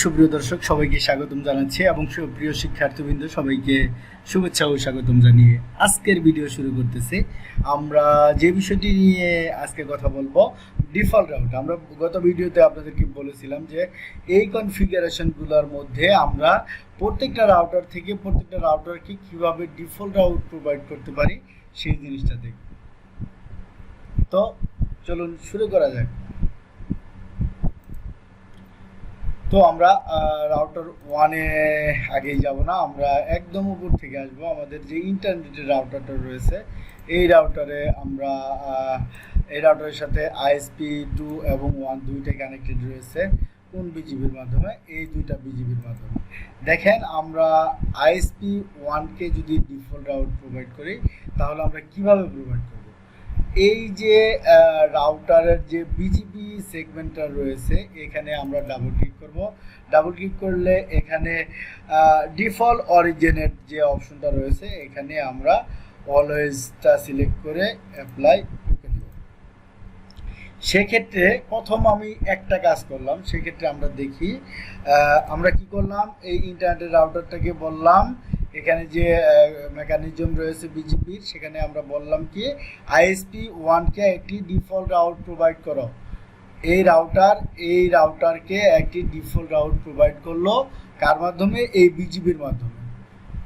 সুপ্রিয় দর্শক সবাইকে স্বাগতম জানাচ্ছি এবং সুপ্রিয় শিক্ষার্থীবৃন্দ সবাইকে শুভেচ্ছা ও স্বাগতম জানিয়ে আজকের ভিডিও শুরু করতেছি। আমরা যে বিষয়টি নিয়ে আজকে কথা বলবো, ডিফল্ট রাউট। আমরা গত ভিডিওতে আপনাদেরকে বলেছিলাম যে এই কনফিগারেশনগুলোর মধ্যে আমরা প্রত্যেকটা রাউটার থেকে প্রত্যেকটা রাউটারকে কিভাবে ডিফল্ট রাউট প্রোভাইড করতে পারি সেই জিনিসটা দেখব। তো চলুন শুরু করা যাক। তো আমরা রাউটার ওয়ানে আগেই যাব না, আমরা একদম উপর থেকে আসবো। আমাদের যে ইন্টারনেটের রাউটারটা রয়েছে এই রাউটারে আমরা এই রাউটারের সাথে ISP 2 এবং 1 দুইটা কানেক্টেড রয়েছে। কোন বিজিবির মাধ্যমে? এই দুইটা বিজিবির মাধ্যমে। দেখেন আমরা ISP 1কে যদি ডিফল্ট রাউট প্রোভাইড করি তাহলে আমরা কিভাবে প্রোভাইড করব? এই যে রাউটারের যে বিজিপি সেগমেন্টটা রয়েছে এখানে আমরা ডাবল ক্লিক করব। ডাবল ক্লিক করলে এখানে ডিফল্ট অরিজিনেট যে অপশনটা রয়েছে এখানে আমরা অলওয়েজটা সিলেক্ট করে অ্যাপ্লাই ওকে দিব। সেক্ষেত্রে প্রথম আমি একটা কাজ করলাম, সেক্ষেত্রে আমরা দেখি আমরা কি করলাম। এই ইন্টারনেটের রাউটারটাকে বললাম এখানে যে মেকানিজম রয়েছে বিজিপির, সেখানে আমরা বললাম কি ISP 1কে একটি ডিফল্ট রাউট প্রোভাইড করো। এই রাউটারকে একটি ডিফল্ট রাউট প্রোভাইড করলো কার মাধ্যমে? এই বিজিবির মাধ্যমে।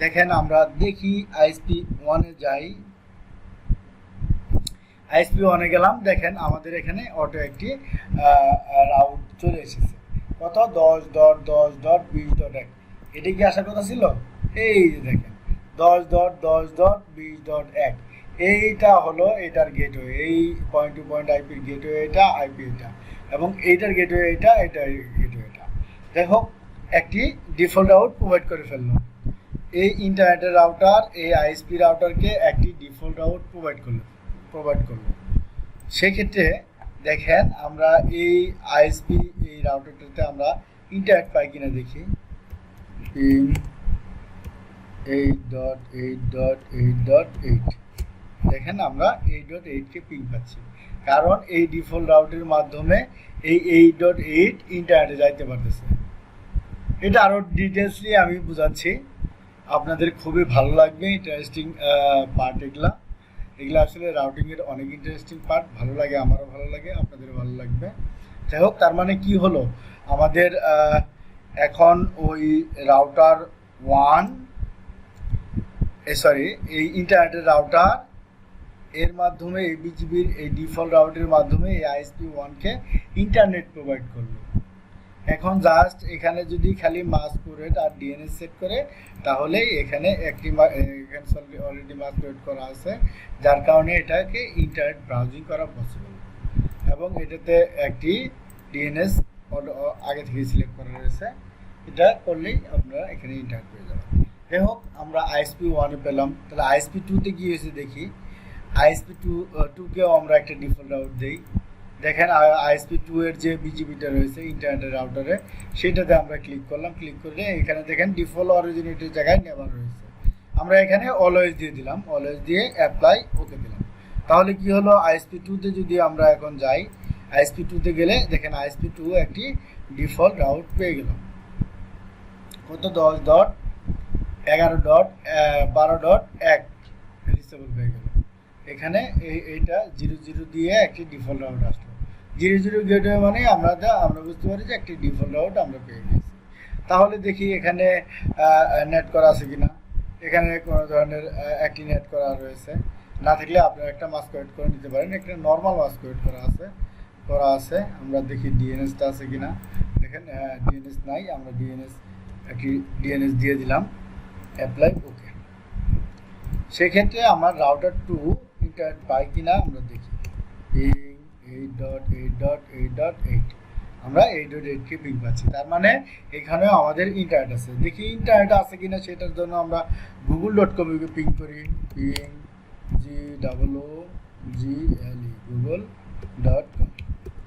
দেখেন আমরা দেখি ISP 1-এ যাই, ISP 1-এ গেলাম। দেখেন আমাদের এখানে অটো একটি রাউট চলে এসেছে। কত? 10.10.20.1। এটা কি আসার কথা ছিল? এই যে দেখেন 10.10.20.1 এইটা হলো এটার গেটওয়ে। এই পয়েন্ট টু পয়েন্ট আইপির গেটওয়ে এটা, আইপি এটা, এবং এইটার গেটওয়ে এটা, এটার গেটওয়ে এটা। যাই হোক, একটি ডিফল্ট রাউট প্রোভাইড করে ফেললো। এই ইন্টারনেটের রাউটার এই ISP রাউটারকে একটি ডিফল্ট রাউট প্রোভাইড করলো। সেক্ষেত্রে দেখেন আমরা এই ISP এই রাউটারটাতে আমরা ইন্টারনেট পাই কিনা দেখি। 8.8.8.8 দেখেন আমরা 8.8কে পিং পাচ্ছি, কারণ এই ডিফল্ট রাউটের মাধ্যমে এই 8.8 ইন্টারনেটে যাইতে পারতেছে। এটা আরও ডিটেলসলি আমি বোঝাচ্ছি, আপনাদের খুবই ভালো লাগবে। ইন্টারেস্টিং পার্ট এগুলা আসলে রাউটিংয়ের অনেক ইন্টারেস্টিং পার্ট। ভালো লাগে, আমারও ভালো লাগে, আপনাদেরও ভালো লাগবে। যাই হোক, তার মানে কি হলো, আমাদের এখন ওই রাউটার এই ইন্টারনেটের রাউটার এর মাধ্যমে এই বিজিবির এই ডিফল্ট রাউটের মাধ্যমে এই ISP 1কে ইন্টারনেট প্রোভাইড করলো। এখন জাস্ট এখানে যদি খালি মাস্কুরেট আর DNS সেট করে তাহলে এখানে অলরেডি মাস্কুরেট করা আছে, যার কারণে এটাকে ইন্টারনেট ব্রাউজিং করা পসিবল, এবং এটাতে একটি DNS আগে থেকে সিলেক্ট করা রয়েছে। এটা করলেই আপনারা এখানে ইন্টারনেট পেয়ে যাবেন। যাই হোক, আমরা ISP 1-এ পেলাম। তাহলে ISP 2-তে কি হয়েছে দেখি। ISP 2-কেও আমরা একটা ডিফল্ট রাউট দিই। দেখেন ISP 2-এর যে বিজিবিটা রয়েছে ইন্টারনেটের রাউটারে সেটাতে আমরা ক্লিক করলাম। ক্লিক করলে এখানে দেখেন ডিফল্ট অরিজিনেটের জায়গায় নেভার রয়েছে। আমরা এখানে অলওয়েজ দিয়ে দিলাম, অলওয়েজ দিয়ে অ্যাপ্লাই ওকে দিলাম। তাহলে কি হলো, ISP 2-তে যদি আমরা এখন যাই, ISP 2-তে গেলে দেখেন ISP 2 একটি ডিফল্ট রাউট পেয়ে গেলাম। কত? 10.11.12.1 রিচেবল হয়ে গেল। এখানে এইটা 00 দিয়ে একটি ডিফল্ট রাউট আসলো। 00 গেটওয়ে মানে আমরা বুঝতে পারি যে একটি ডিফল্ট রাউট আমরা পেয়ে গেছি। তাহলে দেখি এখানে নেট করা আছে কিনা। এখানে কোনো ধরনের একটি নেট করা রয়েছে, না থাকলে আপনারা একটা মাস্কুরেট করে নিতে পারেন। একটা নর্মাল মাস্কুরেট করা আছে। আমরা দেখি DNSটা আছে কিনা। দেখেন DNS নাই, আমরা একটি DNS দিয়ে দিলাম, অ্যাপ্লাই ওকে। সেক্ষেত্রে আমার রাউটার 2 ইন্টারনেট পাই কিনা আমরা দেখি। 8.8.8.8 আমরা 8.8কে পিং পাচ্ছি, তার মানে এখানেও আমাদের ইন্টারনেট আছে। দেখি ইন্টারনেট আছে কিনা, সেটার জন্য আমরা google.com-এ পিং করি। google.com।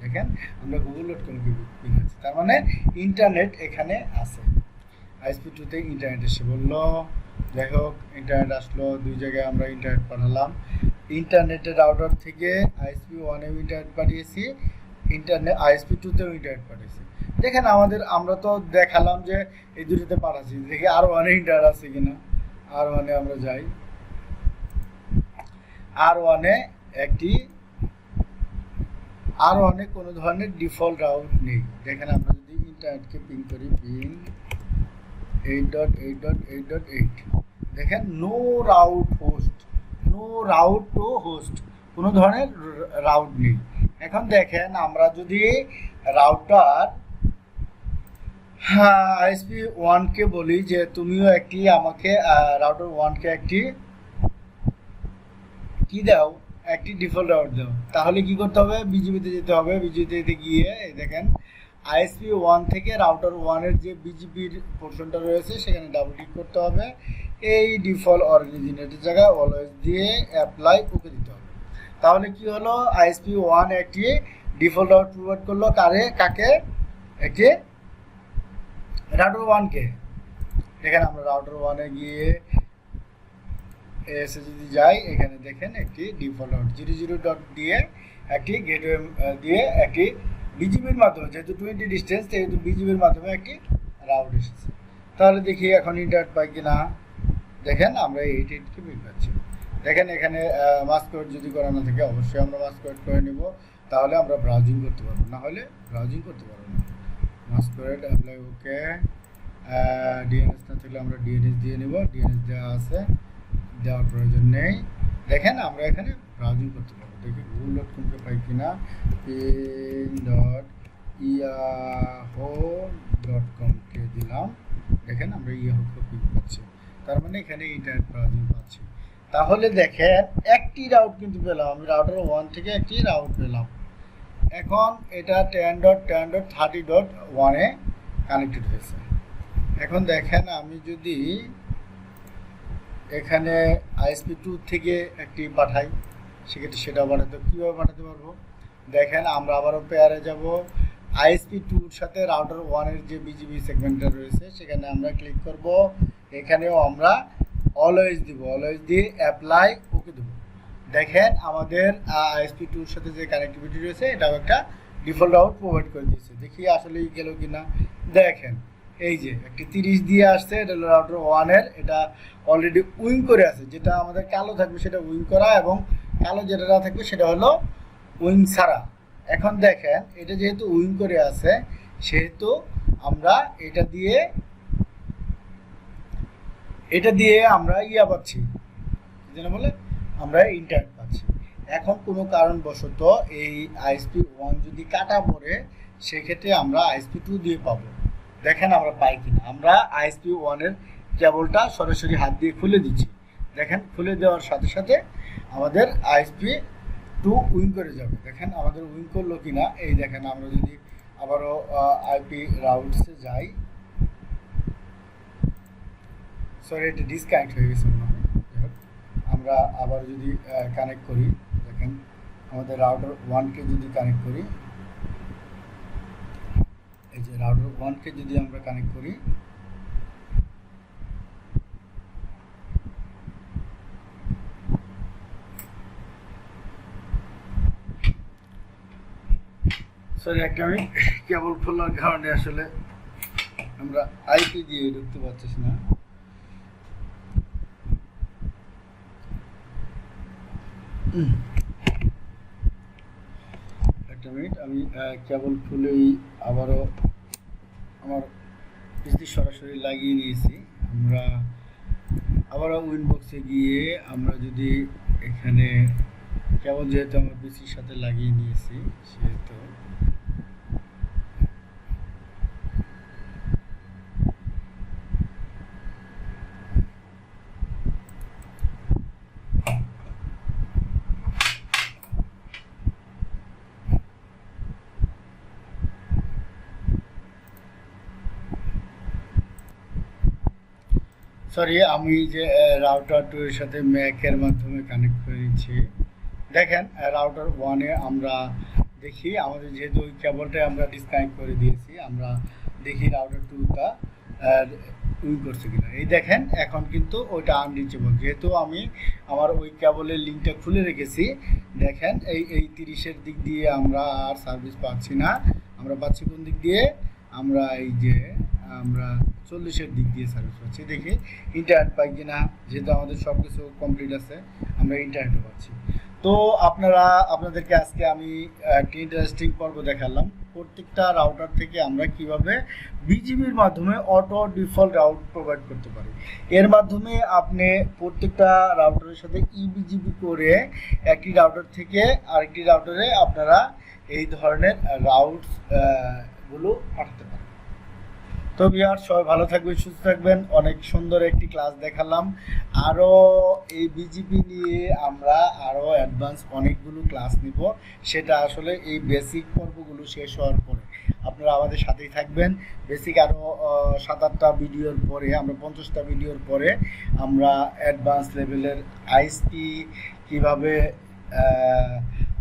দেখেন আমরা google.com-কে পিং করছি, তার মানে ইন্টারনেট এখানে আছে। ISP 2-তে ইন্টারনেট এসে বললো। যাই হোক, ইন্টারনেট আসলো, দুই জায়গায় আমরা ইন্টারনেট পাঠালাম। ইন্টারনেটের রাউটার থেকে ISP 1-এও ইন্টারনেট পাঠিয়েছি, ISP 2-তেও ইন্টারনেট পাঠিয়েছি। দেখেন আমরা তো দেখালাম যে এই দুটোতে পাঠাচ্ছি, দেখি আর ওয়ানে ইন্টার আছে কিনা। আর ওয়ানে আমরা যাই, আর ওয়ানে কোনো ধরনের ডিফল্ট রাউট নেই। দেখেন আমরা যদি ইন্টারনেটকে পিং করি, পিং 8.8.8.8, দেখেন নো রাউট টু হোস্ট, কোনো ধরনের রাউট নেই। এখন দেখেন আমরা যদি রাউটার আইএসপি 1 কে বলি যে তুমিও আমাকে রাউটার 1 কে কি দাও, একটি ডিফল্ট রাউট দাও, তাহলে কি করতে হবে? বিজিপিতে যেতে হবে। বিজিপিতে গিয়ে দেখেন আইএসপি 1 থেকে রাউটার 1 এর যে বিজিপির পোর্শনটা রয়েছে সেখানে ডাবল ক্লিক করতে হবে। এই ডিফল্ট অরিজিনেটের জায়গায় অলওয়েজ দিয়ে অ্যাপ্লাই ওকে দিতে হবে। তাহলে কি হলো? আইএসপি 1 একটি ডিফল্ট রাউট প্রোভাইড করলো কাকে? একটি রাউটার 1 কে। দেখেন আমরা রাউটার 1 এ গিয়ে এসে যদি যাই, এখানে দেখেন একটি ডিফল্ট রাউট 00 ডট দিয়ে একটি গেটওয়ে দিয়ে একটি বিজিবির মাধ্যমে, যেহেতু 20 ডিস্টেন্স সেহেতু বিজিবির মাধ্যমে একটি রাউট এসেছে। তাহলে দেখি এখন ইন্টারনেট পাই কিনা। দেখেন আমরা 88 কে পেয়ে পাচ্ছি। দেখেন এখানে মাস্কওয়ার্ড যদি করা না থাকে অবশ্যই আমরা মাস্কওয়ার্ড করে নেব, তাহলে আমরা ব্রাউজিং করতে পারবো, না হলে ব্রাউজিং করতে পারবো না। মাস্কওয়ার্ড অ্যাপ্লাই ওকে। ডিএনএস না থাকলে আমরা ডিএনএস দিয়ে নেব, ডিএনএস দেওয়া আছে, দেওয়ার প্রয়োজন নেই। দেখেন আমরা এখানে ব্রাউজিং করতে পারবো। দেখি google.com-কে পাই কিনা। pin.yahoo.com-কে দিলাম, দেখেন আমরা ইয়াহু পিক পাচ্ছি, তার মানে এখানে ইন্টারনেট ব্রাউজিং পাচ্ছি। তাহলে দেখেন একটি রাউট কিন্তু পেলাম, আমি রাউটার 1 থেকে একটি রাউট পেলাম। এখন এটা 10.10.30.1 এ কানেক্টেড হয়েছে। এখন দেখেন আমি যদি এখানে আইএসপি 2 থেকে একটি পাঠাই, সেক্ষেত্রে সেটা কীভাবে পাঠাতে পারবো? দেখেন আমরা আবারও পেয়ারে যাব। আইএসপি 2-র সাথে রাউটার 1 এর যে বিজিবি সেগমেন্টটা রয়েছে সেখানে আমরা ক্লিক করব। এখানেও আমরা অলওয়েজ দিব, অলওয়েজ দিয়ে অ্যাপ্লাই ওকে দেবো। দেখেন আমাদের আইএসপি 2-র সাথে যে কানেক্টিভিটি রয়েছে এটাও একটা ডিফল্ট রাউট প্রোভাইড করে দিয়েছে। দেখি আসলেই গেল কিনা। দেখেন এই যে একটি 30 দিয়ে আসছে, এটা হলো রাউটার 1 এর, এটা অলরেডি উইং করে আছে। যেটা আমাদের কালো থাকবে সেটা উইং করা, এবং কালো যেটা না থাকবে সেটা হলো উইং ছাড়া। এখন দেখেন এটা যেহেতু উইং করে আছে সেহেতু আমরা এটা দিয়ে আমরা পাচ্ছি, যেন বলে আমরা ইন্টারনেট পাচ্ছি। এখন কোনো কারণবশত এই আইএসপি 1 যদি কাটা পড়ে সেক্ষেত্রে আমরা আইএসপি 2 দিয়ে পাবো। দেখেন আমরা পাই কিনা। আমরা আইএসপি 1 এর কেবলটা সরাসরি হাত দিয়ে খুলে দিচ্ছি। দেখেন খুলে দেওয়ার সাথে সাথে আমাদের আইএসপি 2 উইং করে যাবে। দেখেন আমাদের উইং করলো কিনা। এই দেখেন আমরা যদি আবারও আইপি রাউটসে যাই, সরি এটা ডিসকানেক্ট হয়ে গেছে মনে হয়। আমরা আবার যদি কানেক্ট করি, দেখেন আমাদের রাউটার 1 কে যদি কানেক্ট করি, এই যে রাউটার 1 কে যদি আমরা কানেক্ট করি, সরি একটা আমি কেবল খোলার কারণে আসলে আমরা আইপি দিয়ে ঢুকতে পারতেছি না। একটা মিনিট, আমি কেবল খুলেই আবারও আমার পিসি সরাসরি লাগিয়ে নিয়েছি। আমরা আবারও উইনবক্সে গিয়ে আমরা যদি এখানে কেবল, যেহেতু আমার পিসির সাথে লাগিয়ে নিয়েছি সেহেতু সরি আমি যে রাউটার 2 এর সাথে ম্যাকের মাধ্যমে কানেক্ট করে নিচ্ছি। দেখেন রাউটার 1 এ আমরা দেখি আমাদের যেহেতু ওই কেবলটাই আমরা ডিসকানেক্ট করে দিয়েছি, আমরা দেখি রাউটার 2টা উইং করছে কিনা। এই দেখেন এখন কিন্তু ওইটা আনরিচেবল, যেহেতু আমি আমার ওই কেবলের লিঙ্কটা খুলে রেখেছি। দেখেন এই 30-এর দিক দিয়ে আমরা আর সার্ভিস পাচ্ছি না। আমরা পাচ্ছি কোন দিক দিয়ে? আমরা এই যে আমরা 40-এর দিক দিয়ে সার্ভিস পাচ্ছি, দেখি ইন্টারনেট পাই কিনা। যেহেতু আমাদের সব কিছু কমপ্লিট আছে, আমরা ইন্টারনেটও পাচ্ছি। তো আপনাদেরকে আজকে আমি একটা ইন্টারেস্টিং পর্ব দেখালাম, প্রত্যেকটা রাউটার থেকে আমরা কিভাবে বিজিবির মাধ্যমে অটো ডিফল্ট রাউট প্রোভাইড করতে পারি। এর মাধ্যমে আপনি প্রত্যেকটা রাউটারের সাথে ইবিজিবি করে একটি রাউটার থেকে আরেকটি রাউটারে আপনারা এই ধরনের রাউটস গুলো পাঠাতে পারেন। তো ভিউয়ার্স, সবাই ভালো থাকবেন, সুস্থ থাকবেন। অনেক সুন্দর একটি ক্লাস দেখালাম। আরও এই বিজিপি নিয়ে আমরা আরও অ্যাডভান্স অনেকগুলো ক্লাস নিব, সেটা আসলে এই বেসিক পর্বগুলো শেষ হওয়ার পরে। আপনারা আমাদের সাথেই থাকবেন। বেসিক আরও 7-8টা ভিডিওর পরে, আমরা 50টা ভিডিওর পরে আমরা অ্যাডভান্স লেভেলের আইএসপি কীভাবে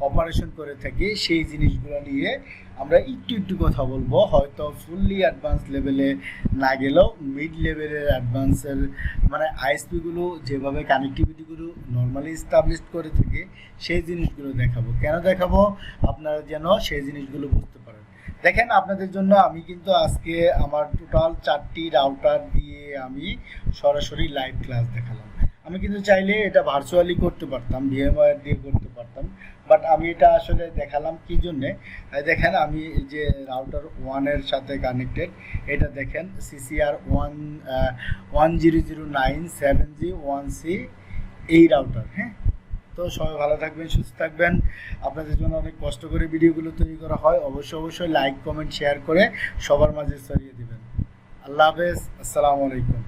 অপারেশন করে থাকি সেই জিনিসগুলো নিয়ে আমরা একটু কথা বলবো। হয়তো ফুললি অ্যাডভান্স লেভেলে না গেলেও মিড লেভেলের অ্যাডভান্সের মানে আইএসপিগুলো যেভাবে কানেক্টিভিটিগুলো নর্মালি এস্টাবলিশ করে থাকে সেই জিনিসগুলো দেখাবো। কেন দেখাবো? আপনারা যেন সেই জিনিসগুলো বুঝতে পারেন। দেখেন, আপনাদের জন্য আমি কিন্তু আজকে আমার টোটাল 4টি রাউটার দিয়ে আমি সরাসরি লাইভ ক্লাস দেখালাম। আমি কিন্তু চাইলে এটা ভার্চুয়ালি করতে পারতাম, ভিএমওয়্যার দিয়ে করতে পারতাম, বাট আমি এটা আসলে দেখালাম কি জন্যে। দেখেন, আমি যে রাউটার 1-এর সাথে কানেক্টেড, এটা দেখেন CCR 10097G1C এই রাউটার। হ্যাঁ, তো সবাই ভালো থাকবেন, সুস্থ থাকবেন। আপনাদের জন্য অনেক কষ্ট করে ভিডিওগুলো তৈরি করা হয়। অবশ্যই লাইক, কমেন্ট, শেয়ার করে সবার মাঝে ছড়িয়ে দিবেন। আল্লাহ হাফেজ, আসসালামু আলাইকুম।